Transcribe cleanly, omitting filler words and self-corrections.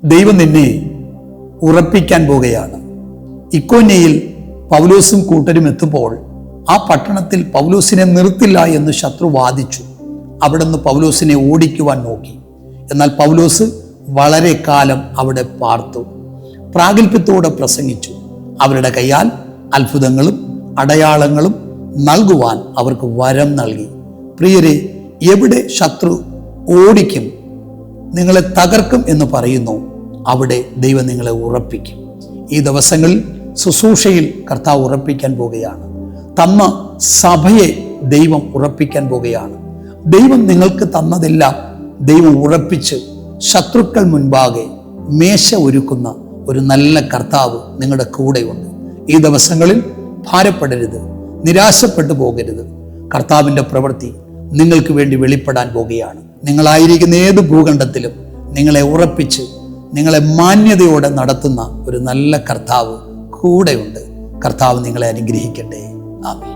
ദൈവം നിന്നെ ഉറപ്പിക്കാൻ പോകുകയാണ്. ഇക്കോന്യയിൽ പൗലോസും കൂട്ടരും എത്തുമ്പോൾ ആ പട്ടണത്തിൽ പൗലോസിനെ നിർത്തില്ല എന്ന് ശത്രു വാദിച്ചു. അവിടുന്ന് പൗലോസിനെ ഓടിക്കുവാൻ നോക്കി. എന്നാൽ പൗലോസ് വളരെ കാലം അവിടെ പാർത്തു, പ്രാഗൽഭ്യത്തോടെ പ്രസംഗിച്ചു. അവരുടെ കയ്യാൽ അത്ഭുതങ്ങളും അടയാളങ്ങളും നൽകുവാൻ അവർക്ക് വരം നൽകി. പ്രിയരെ, എവിടെ ശത്രു ഓടിക്കും, നിങ്ങളെ തകർക്കും എന്ന് പറയുന്നു, അവിടെ ദൈവം നിങ്ങളെ ഉറപ്പിക്കും. ഈ ദിവസങ്ങളിൽ ശുശ്രൂഷയിൽ കർത്താവ് ഉറപ്പിക്കാൻ പോകുകയാണ്. തന്ന സഭയെ ദൈവം ഉറപ്പിക്കാൻ പോകുകയാണ്. ദൈവം നിങ്ങൾക്ക് തന്നതെല്ലാം ദൈവം ഉറപ്പിച്ച് ശത്രുക്കൾ മുൻപാകെ മേശ ഒരുക്കുന്ന ഒരു നല്ല കർത്താവ് നിങ്ങളുടെ കൂടെയുണ്ട്. ഈ ദിവസങ്ങളിൽ ഭാരപ്പെടരുത്, നിരാശപ്പെട്ടു പോകരുത്. കർത്താവിൻ്റെ പ്രവൃത്തി നിങ്ങൾക്ക് വേണ്ടി വെളിപ്പെടാൻ പോകുകയാണ്. നിങ്ങളായിരിക്കുന്ന ഏത് ഭൂഖണ്ഡത്തിലും നിങ്ങളെ ഉറപ്പിച്ച് നിങ്ങളെ മാന്യതയോടെ നടത്തുന്ന ഒരു നല്ല കർത്താവ് കൂടെയുണ്ട്. കർത്താവ് നിങ്ങളെ അനുഗ്രഹിക്കട്ടെ. ആമേൻ.